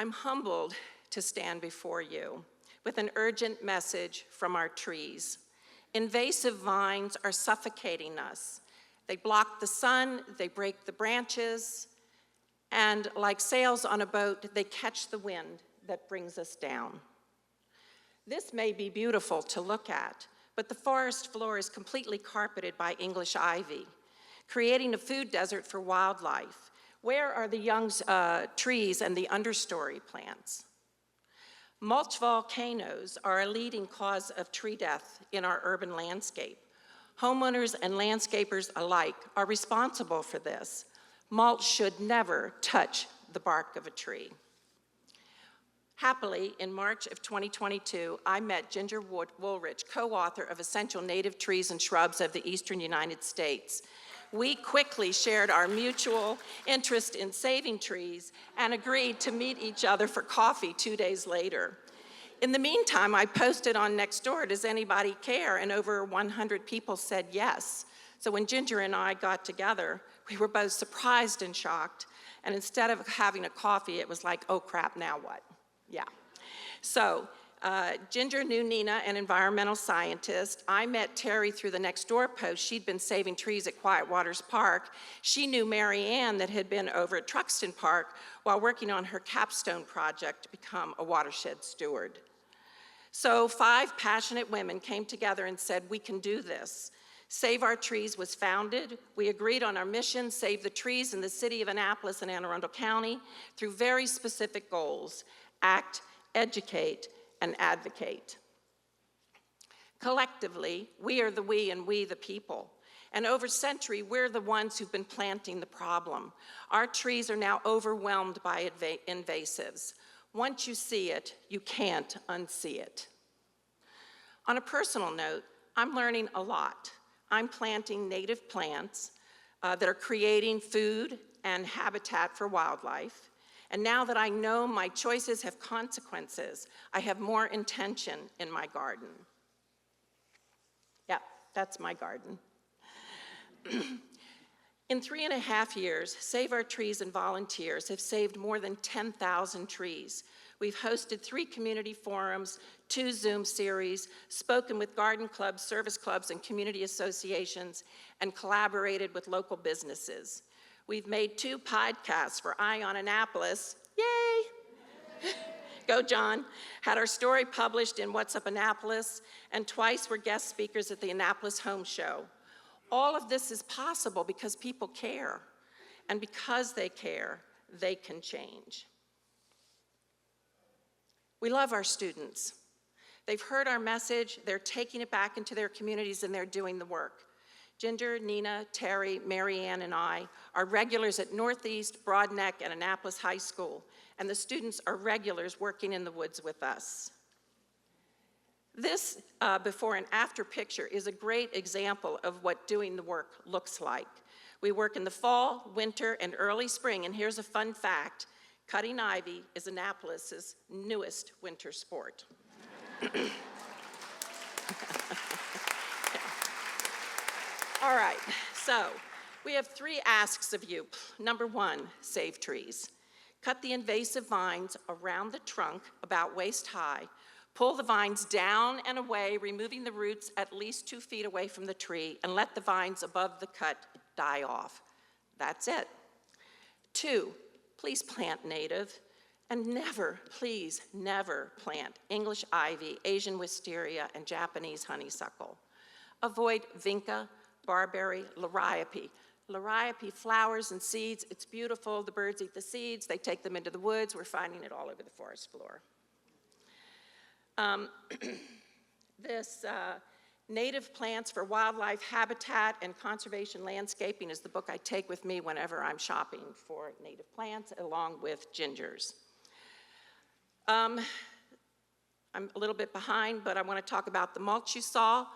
I'm humbled to stand before you with an urgent message from our trees. Invasive vines are suffocating us. They block the sun, they break the branches, and like sails on a boat, they catch the wind that brings us down. This may be beautiful to look at, but the forest floor is completely carpeted by English ivy, creating a food desert for wildlife. Where are the young trees and the understory plants? Mulch volcanoes are a leading cause of tree death in our urban landscape. Homeowners and landscapers alike are responsible for this. Mulch should never touch the bark of a tree. Happily, in March of 2022, I met Ginger Woolrich, co-author of Essential Native Trees and Shrubs of the Eastern United States. We quickly shared our mutual interest in saving trees and agreed to meet each other for coffee 2 days later. In the meantime, I posted on Nextdoor, does anybody care? And over 100 people said yes. So when Ginger and I got together, we were both surprised and shocked. And instead of having a coffee, it was like, oh crap, now what? Yeah. So Ginger knew Nina, an environmental scientist. I met Terry through the Nextdoor post. She'd been saving trees at Quiet Waters Park. She knew Mary Ann that had been over at Truxton Park while working on her capstone project to become a watershed steward. So 5 passionate women came together and said, we can do this. Save Our Trees was founded. We agreed on our mission, save the trees in the city of Annapolis and Anne Arundel County through very specific goals: act, educate, and advocate. Collectively, we are the we and we the people. And over century, we're the ones who've been planting the problem. Our trees are now overwhelmed by invasives. Once you see it, you can't unsee it. On a personal note, I'm learning a lot. I'm planting native plants that are creating food and habitat for wildlife. And now that I know my choices have consequences, I have more intention in my garden. Yeah, that's my garden. In 3.5 years, Save Our Trees and volunteers have saved more than 10,000 trees. We've hosted 3 community forums, 2 Zoom series, spoken with garden clubs, service clubs, and community associations, and collaborated with local businesses. We've made 2 podcasts for Eye on Annapolis. Yay! Go, John. Had our story published in What's Up Annapolis, and twice were guest speakers at the Annapolis Home Show. All of this is possible because people care. And because they care, they can change. We love our students. They've heard our message, they're taking it back into their communities, and they're doing the work. Ginger, Nina, Terry, Mary Ann, and I are regulars at Northeast, Broadneck, and Annapolis High School, and the students are regulars working in the woods with us. This before and after picture is a great example of what doing the work looks like. We work in the fall, winter, and early spring, and here's a fun fact. Cutting ivy is Annapolis's newest winter sport. All right, so we have 3 asks of you. Number 1, save trees. Cut the invasive vines around the trunk about waist high. Pull the vines down and away, removing the roots at least 2 feet away from the tree, and let the vines above the cut die off. That's it. 2, please plant native, and never, please never plant English ivy, Asian wisteria, and Japanese honeysuckle. Avoid vinca, barberry, liriope. Liriope flowers and seeds. It's beautiful. The birds eat the seeds. They take them into the woods. We're finding it all over the forest floor. Native Plants for Wildlife Habitat and Conservation Landscaping is the book I take with me whenever I'm shopping for native plants, along with Ginger's. I'm a little bit behind, but I want to talk about the mulch you saw.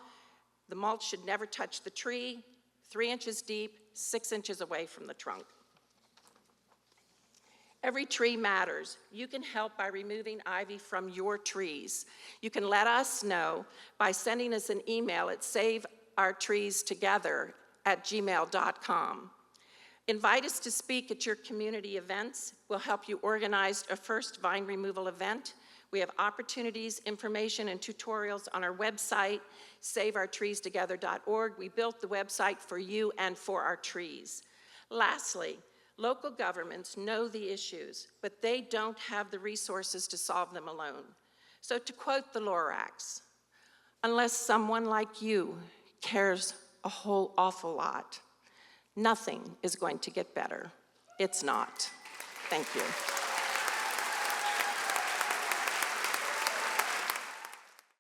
The mulch should never touch the tree, 3 inches deep, 6 inches away from the trunk. Every tree matters. You can help by removing ivy from your trees. You can let us know by sending us an email at saveourtreestogether@gmail.com. Invite us to speak at your community events. We'll help you organize a first vine removal event. We have opportunities, information, and tutorials on our website, saveourtreestogether.org. We built the website for you and for our trees. Lastly, local governments know the issues, but they don't have the resources to solve them alone. So to quote the Lorax, unless someone like you cares a whole awful lot, nothing is going to get better. It's not. Thank you.